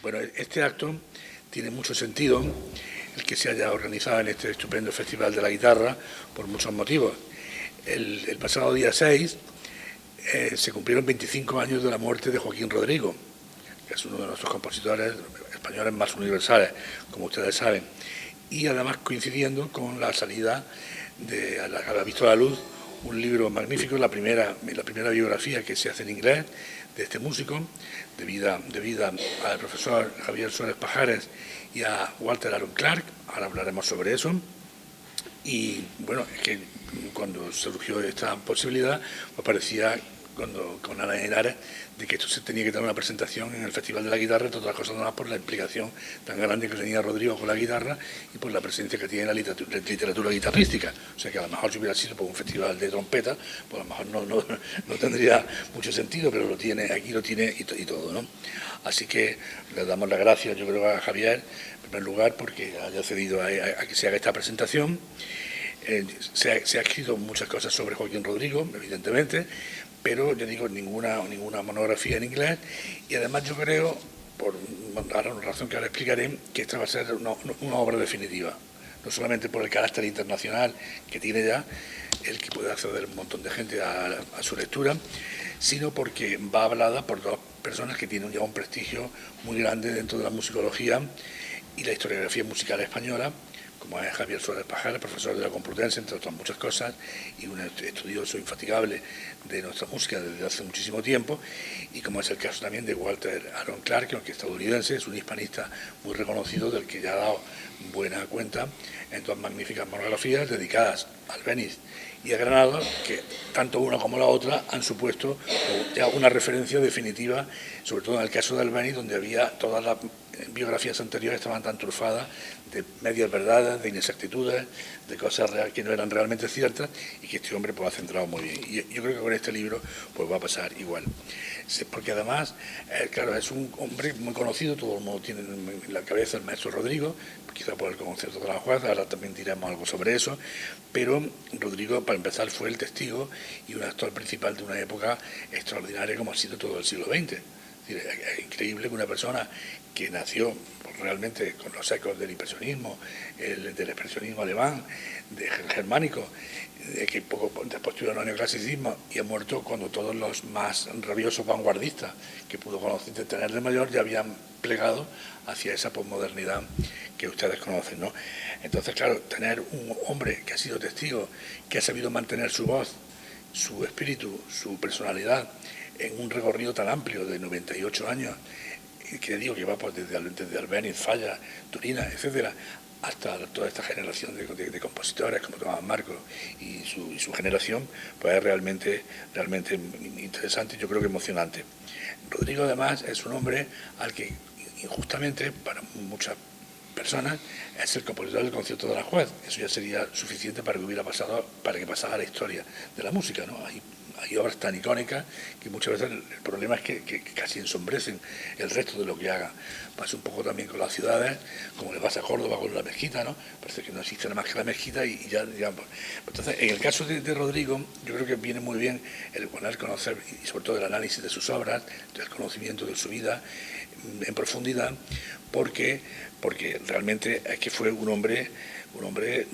Bueno, este acto tiene mucho sentido, el que se haya organizado en este estupendo Festival de la Guitarra, por muchos motivos. El pasado día 6 se cumplieron 25 años de la muerte de Joaquín Rodrigo, que es uno de nuestros compositores españoles más universales, como ustedes saben, y además coincidiendo con la salida ha visto a la luz un libro magnífico, la primera biografía que se hace en inglés de este músico, debida al profesor Javier Suárez Pajares y a Walter Aaron Clark. Ahora hablaremos sobre eso. Y bueno, es que cuando surgió esta posibilidad, me parecía, con Ana Henares, de que esto se tenía que tener una presentación en el Festival de la Guitarra, entre otras cosas, nada más por la implicación tan grande que tenía Rodrigo con la guitarra y por la presencia que tiene en la literatura guitarrística. O sea que a lo mejor si hubiera sido por un festival de trompeta, pues a lo mejor no tendría mucho sentido, pero lo tiene, aquí lo tiene y todo, ¿no? Así que le damos las gracias, yo creo, a Javier, en primer lugar, porque haya cedido a que se haga esta presentación. Se ha escrito muchas cosas sobre Joaquín Rodrigo, evidentemente, pero yo digo ninguna monografía en inglés, y además yo creo, por dar una razón que ahora explicaré, que esta va a ser una obra definitiva, no solamente por el carácter internacional que tiene ya, el que puede acceder un montón de gente a su lectura, sino porque va hablada por dos personas que tienen ya un prestigio muy grande dentro de la musicología y la historiografía musical española, como es Javier Suárez Pajares, profesor de la Complutense, entre otras muchas cosas, y un estudioso infatigable de nuestra música desde hace muchísimo tiempo, y como es el caso también de Walter Aaron Clark, que aunque estadounidense, es un hispanista muy reconocido, del que ya ha dado buena cuenta en dos magníficas monografías dedicadas al Albéniz y a Granado, que tanto una como la otra han supuesto ya una referencia definitiva, sobre todo en el caso de Albéniz, donde había todas las biografías anteriores estaban tan trufadas de medias verdades, de inexactitudes, de cosas que no eran realmente ciertas, y que este hombre pues ha centrado muy bien. Y yo creo que con este libro pues va a pasar igual. Porque además, claro, es un hombre muy conocido, todo el mundo tiene en la cabeza el maestro Rodrigo, quizá por el concierto de Aranjuez, ahora también diremos algo sobre eso, pero Rodrigo, para empezar, fue el testigo y un actor principal de una época extraordinaria como ha sido todo el siglo XX. Es increíble que una persona que nació realmente con los ecos del impresionismo, del expresionismo alemán, del germánico, que poco después tuvo el neoclasicismo y ha muerto cuando todos los más rabiosos vanguardistas que pudo conocer, tener de mayor, ya habían plegado hacia esa posmodernidad que ustedes conocen, ¿no? Entonces, claro, tener un hombre que ha sido testigo, que ha sabido mantener su voz, su espíritu, su personalidad, en un recorrido tan amplio de 98 años, que digo que va pues desde Albéniz, Falla, Turina, etcétera, hasta toda esta generación de compositores como Tomás Marcos y su generación, pues es realmente interesante y yo creo que emocionante. Rodrigo, además, es un hombre al que injustamente, para muchas personas, es el compositor del concierto de Aranjuez. Eso ya sería suficiente para que pasara a la historia de la música, ¿no? Hay obras tan icónicas que muchas veces el problema es que casi ensombrecen el resto de lo que hagan. Pasa un poco también con las ciudades, como le pasa a Córdoba con la mezquita, ¿no? Parece que no existe nada más que la mezquita y ya, digamos. Entonces, en el caso de Rodrigo, yo creo que viene muy bien el poder conocer, y sobre todo el análisis de sus obras, el conocimiento de su vida en profundidad, porque realmente es que fue un hombre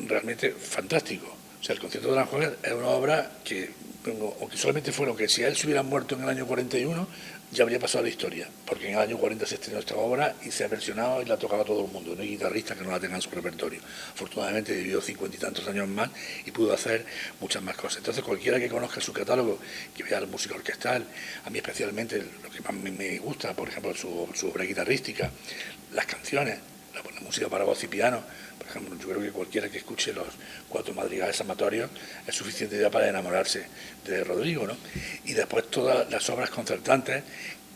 realmente fantástico. O sea, el concierto de Aranjuez es una obra que, aunque solamente fuera, que si él se hubiera muerto en el año 41, ya habría pasado a la historia, porque en el año 40 se estrenó esta obra y se ha versionado y la ha tocado a todo el mundo. No hay guitarrista que no la tenga en su repertorio. Afortunadamente vivió 50 y tantos años más y pudo hacer muchas más cosas. Entonces, cualquiera que conozca su catálogo, que vea la música orquestal, a mí especialmente lo que más me gusta, por ejemplo, su obra guitarrística, las canciones, la música para voz y piano. Por ejemplo, yo creo que cualquiera que escuche los 4 madrigales amatorios es suficiente ya para enamorarse de Rodrigo, ¿no? Y después todas las obras concertantes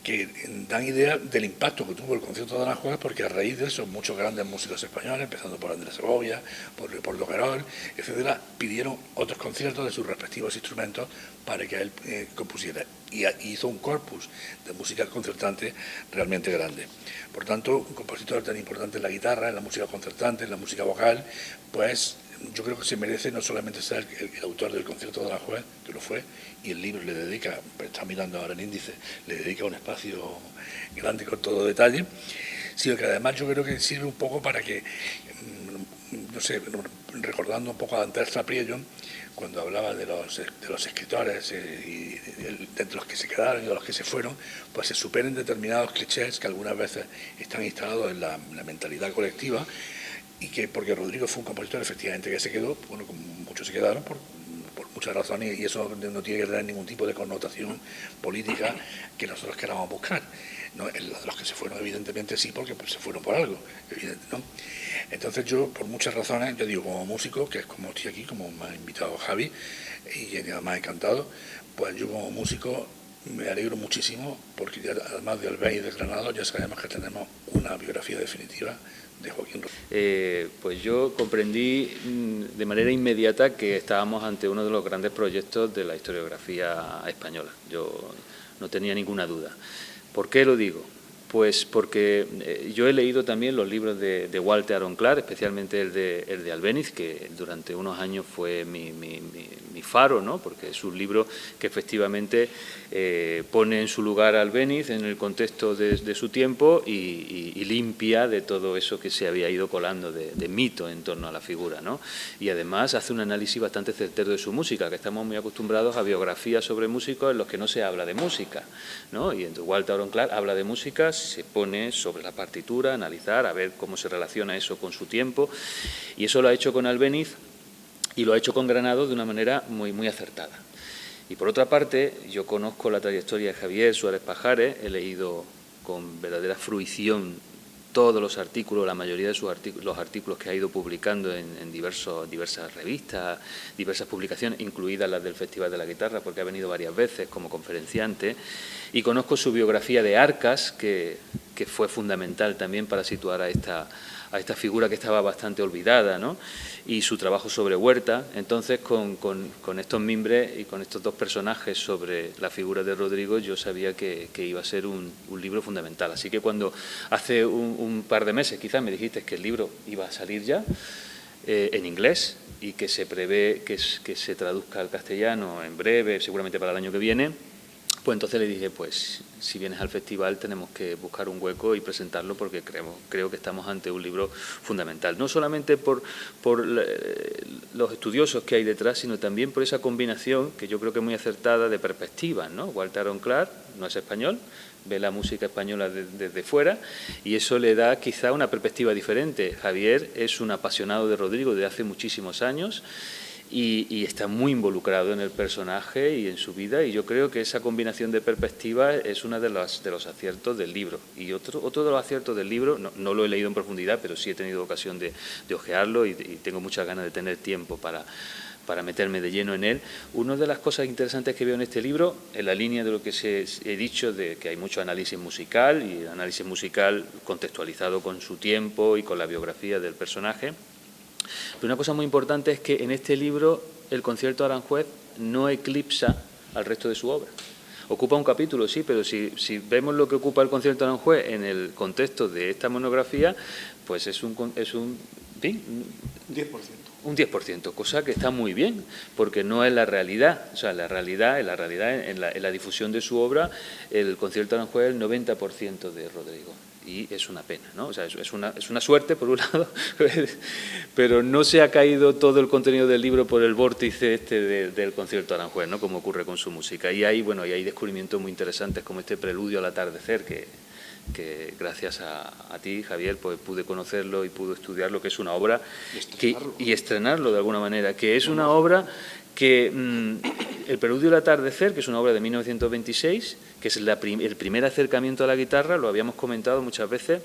que dan idea del impacto que tuvo el concierto de Aranjuez, porque a raíz de eso muchos grandes músicos españoles, empezando por Andrés Segovia, por Leopoldo Querol, etcétera, pidieron otros conciertos de sus respectivos instrumentos para que él compusiera. Y hizo un corpus de música concertante realmente grande. Por tanto, un compositor tan importante en la guitarra, en la música concertante, en la música vocal, pues yo creo que se merece no solamente ser el autor del concierto de Aranjuez, que lo fue, y el libro le dedica, está mirando ahora el índice, le dedica un espacio grande con todo detalle, sino que además yo creo que sirve un poco para que, no sé, recordando un poco a Andrés Zapriello, cuando hablaba de los escritores y de los que se quedaron y de los que se fueron, pues se superen determinados clichés que algunas veces están instalados en la mentalidad colectiva, y que porque Rodrigo fue un compositor efectivamente que se quedó, bueno, como muchos se quedaron por muchas razones, y eso no tiene que tener ningún tipo de connotación política que nosotros queramos buscar. ¿No? Los que se fueron evidentemente sí, porque pues, se fueron por algo, evidente, ¿no? Entonces yo, por muchas razones, yo digo, como músico, que es como estoy aquí, como me ha invitado Javi, y además encantado, pues yo como músico me alegro muchísimo, porque ya, además de Albéniz y de Granado, ya sabemos que tenemos una biografía definitiva de Joaquín Rodrigo. Pues yo comprendí de manera inmediata que estábamos ante uno de los grandes proyectos de la historiografía española. Yo no tenía ninguna duda. ¿Por qué lo digo? Pues porque yo he leído también los libros de Walter Aaron Clark, especialmente el de Albéniz, que durante unos años fue mi faro, ¿no? Porque es un libro que efectivamente pone en su lugar a Albéniz en el contexto de su tiempo y limpia de todo eso que se había ido colando de mito en torno a la figura, ¿no? Y además hace un análisis bastante certero de su música, que estamos muy acostumbrados a biografías sobre músicos en los que no se habla de música, ¿no? Y entonces Walter Aaron Clark habla de música, se pone sobre la partitura, analizar, a ver cómo se relaciona eso con su tiempo, y eso lo ha hecho con Albéniz y lo ha hecho con Granado de una manera muy, muy acertada. Y por otra parte, yo conozco la trayectoria de Javier Suárez Pajares, he leído con verdadera fruición todos los artículos, la mayoría de los artículos que ha ido publicando en diversas revistas, diversas publicaciones, incluidas las del Festival de la Guitarra, porque ha venido varias veces como conferenciante, y conozco su biografía de Arcas, que fue fundamental también para situar a esta figura que estaba bastante olvidada, ¿no? Y su trabajo sobre Huerta. Entonces, con estos mimbres y con estos dos personajes sobre la figura de Rodrigo, yo sabía que iba a ser un libro fundamental. Así que cuando hace un par de meses quizás me dijiste que el libro iba a salir ya en inglés y que se prevé que se traduzca al castellano en breve, seguramente para el año que viene, pues entonces le dije, pues si vienes al festival tenemos que buscar un hueco y presentarlo, porque creo que estamos ante un libro fundamental, no solamente por los estudiosos que hay detrás, sino también por esa combinación que yo creo que es muy acertada de perspectivas, ¿no? Walter Aaron Clark no es español, ve la música española desde fuera, y eso le da quizá una perspectiva diferente. Javier es un apasionado de Rodrigo desde hace muchísimos años, y está muy involucrado en el personaje y en su vida, y yo creo que esa combinación de perspectivas es uno de los aciertos del libro. Y otro de los aciertos del libro, no lo he leído en profundidad, pero sí he tenido ocasión de hojearlo y tengo muchas ganas de tener tiempo para meterme de lleno en él. Una de las cosas interesantes que veo en este libro, en la línea de lo que he dicho, de que hay mucho análisis musical, y análisis musical contextualizado con su tiempo y con la biografía del personaje. Pero una cosa muy importante es que en este libro el concierto de Aranjuez no eclipsa al resto de su obra. Ocupa un capítulo, sí, pero si vemos lo que ocupa el concierto de Aranjuez en el contexto de esta monografía, pues es un 10%. Un 10%, cosa que está muy bien, porque no es la realidad. O sea, en la difusión de su obra, el concierto de Aranjuez es el 90% de Rodrigo. Y es una pena, ¿no? O sea, es una suerte, por un lado, pero no se ha caído todo el contenido del libro por el vórtice del concierto de Aranjuez, ¿no? Como ocurre con su música. Y hay descubrimientos muy interesantes, como este Preludio al atardecer, que gracias a ti, Javier, pues pude conocerlo y pude estudiarlo, que es una obra y estrenarlo de alguna manera, que es una obra que el Preludio al atardecer, que es una obra de 1926, que es el primer acercamiento a la guitarra, lo habíamos comentado muchas veces,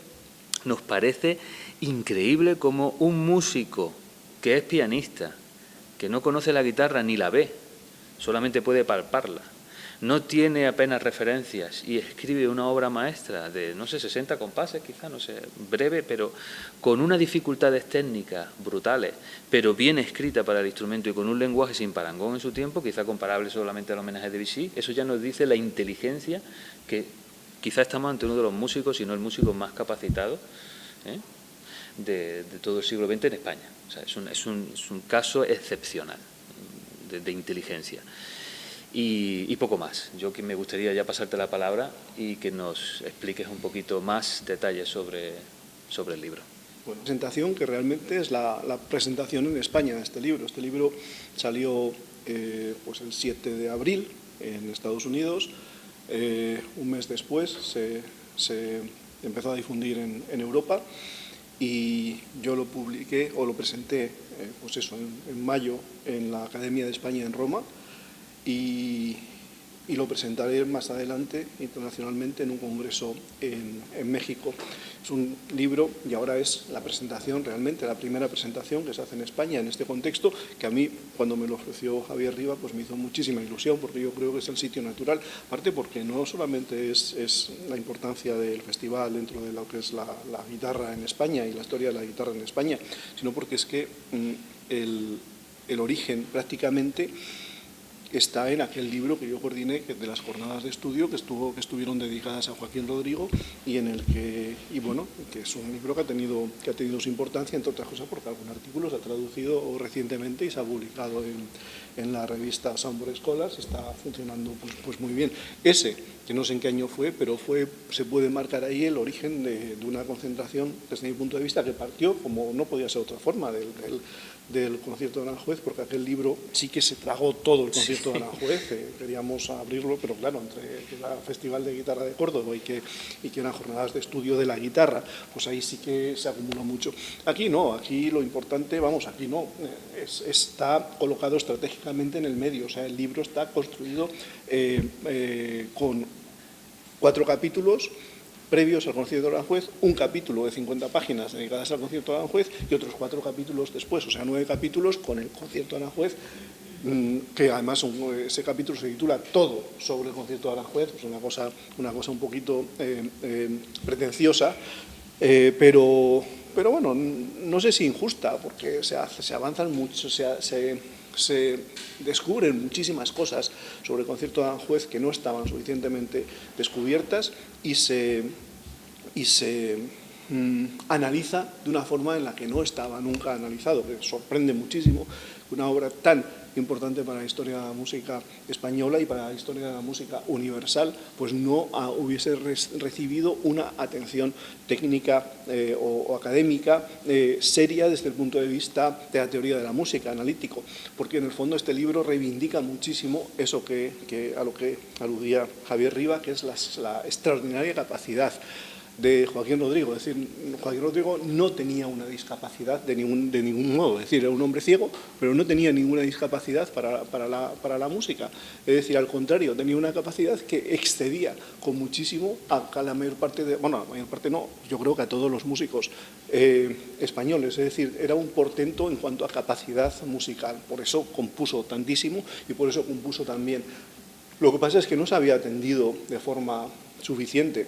nos parece increíble como un músico que es pianista, que no conoce la guitarra ni la ve, solamente puede palparla, no tiene apenas referencias y escribe una obra maestra de, no sé, 60 compases quizá, no sé, breve, pero con unas dificultades técnicas brutales, pero bien escrita para el instrumento y con un lenguaje sin parangón en su tiempo, quizá comparable solamente al homenaje de Debussy. Eso ya nos dice la inteligencia, que quizá estamos ante uno de los músicos, si no el músico más capacitado, de todo el siglo XX en España. O sea, es un caso excepcional de inteligencia. y poco más. Yo que me gustaría ya pasarte la palabra y que nos expliques un poquito más detalles sobre el libro. Bueno, presentación que realmente es la presentación en España de este libro. Este libro salió pues el 7 de abril en Estados Unidos. Un mes después se empezó a difundir en Europa y yo lo publiqué o lo presenté pues eso, en mayo en la Academia de España en Roma y lo presentaré más adelante internacionalmente en un congreso en México. Es un libro y ahora es la presentación, realmente la primera presentación que se hace en España en este contexto, que a mí cuando me lo ofreció Javier Riba pues me hizo muchísima ilusión porque yo creo que es el sitio natural, aparte porque no solamente es la importancia del festival dentro de lo que es la guitarra en España y la historia de la guitarra en España, sino porque es que el origen prácticamente está en aquel libro que yo coordiné de las jornadas de estudio que estuvieron dedicadas a Joaquín Rodrigo y en el que es un libro que ha tenido su importancia, entre otras cosas porque algún artículo se ha traducido recientemente y se ha publicado en la revista Soundboard Scholars, está funcionando pues muy bien. Ese, que no sé en qué año fue, pero se puede marcar ahí el origen de una concentración desde mi punto de vista que partió, como no podía ser otra forma, del concierto de Aranjuez, porque aquel libro sí que se tragó todo el concierto de Aranjuez, queríamos abrirlo, pero claro, entre el Festival de Guitarra de Córdoba y que eran jornadas de estudio de la guitarra, pues ahí sí que se acumuló mucho. Aquí no, aquí lo importante, aquí no, está colocado estratégicamente en el medio, o sea, el libro está construido con 4 capítulos previos al concierto de Aranjuez, un capítulo de 50 páginas dedicadas al concierto de Aranjuez y otros 4 capítulos después, o sea, 9 capítulos con el concierto de Aranjuez, que además ese capítulo se titula Todo sobre el concierto de Aranjuez, pues una cosa un poquito pretenciosa, pero bueno, no sé si injusta, porque se avanzan mucho, se descubren muchísimas cosas sobre el concierto de Aranjuez que no estaban suficientemente descubiertas y se analiza de una forma en la que no estaba nunca analizado, que sorprende muchísimo que una obra tan importante para la historia de la música española y para la historia de la música universal, pues no hubiese recibido una atención técnica o académica seria desde el punto de vista de la teoría de la música, analítico, porque en el fondo este libro reivindica muchísimo eso a lo que aludía Javier Riba, que es la extraordinaria capacidad de Joaquín Rodrigo. Es decir, Joaquín Rodrigo no tenía una discapacidad de ningún modo, es decir, era un hombre ciego, pero no tenía ninguna discapacidad para la música. Es decir, al contrario, tenía una capacidad que excedía con muchísimo a la mayor parte la mayor parte no, yo creo que a todos los músicos españoles. Es decir, era un portento en cuanto a capacidad musical, por eso compuso tantísimo y por eso compuso también. Lo que pasa es que no se había atendido de forma suficiente.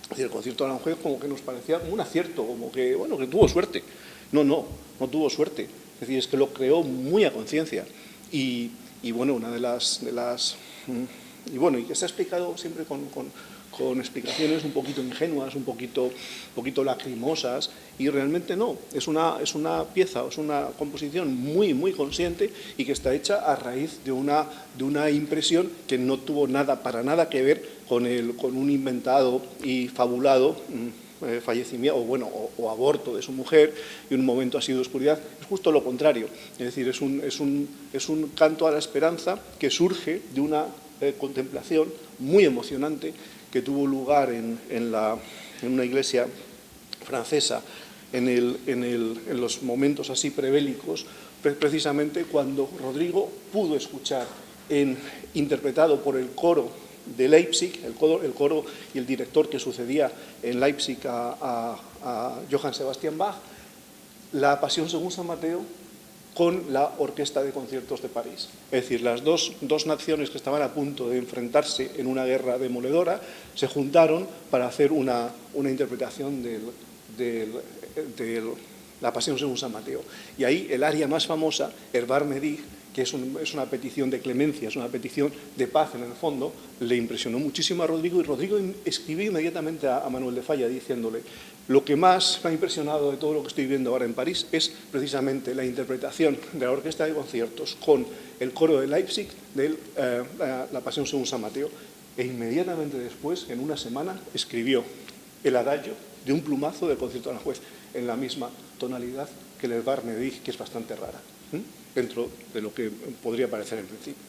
Es decir, el concierto de Aranjuez como que nos parecía un acierto, como que, que tuvo suerte. No tuvo suerte. Es decir, es que lo creó muy a conciencia. Y una de las y que se ha explicado siempre con explicaciones un poquito ingenuas, un poquito lacrimosas, y realmente no, es una pieza, es una composición muy, muy consciente y que está hecha a raíz de una impresión que no tuvo para nada que ver con un inventado y fabulado fallecimiento o aborto de su mujer y un momento así de oscuridad. Es justo lo contrario, es decir, es un canto a la esperanza que surge de una contemplación muy emocionante que tuvo lugar en una iglesia francesa en los momentos así prebélicos, precisamente cuando Rodrigo pudo escuchar, interpretado por el coro de Leipzig, el coro y el director que sucedía en Leipzig a Johann Sebastian Bach, la Pasión según San Mateo con la Orquesta de Conciertos de París. Es decir, las dos naciones que estaban a punto de enfrentarse en una guerra demoledora se juntaron para hacer una interpretación de la Pasión según San Mateo. Y ahí el aria más famosa, Herbar Medig, que es una petición de clemencia, es una petición de paz en el fondo, le impresionó muchísimo a Rodrigo, y Rodrigo escribió inmediatamente a Manuel de Falla diciéndole: lo que más me ha impresionado de todo lo que estoy viendo ahora en París es precisamente la interpretación de la orquesta de conciertos con el coro de Leipzig de la Pasión según San Mateo. E inmediatamente después, en una semana, escribió el adagio de un plumazo del concierto de Aranjuez en la misma tonalidad que el Bar Medi, que es bastante rara, dentro de lo que podría parecer en principio.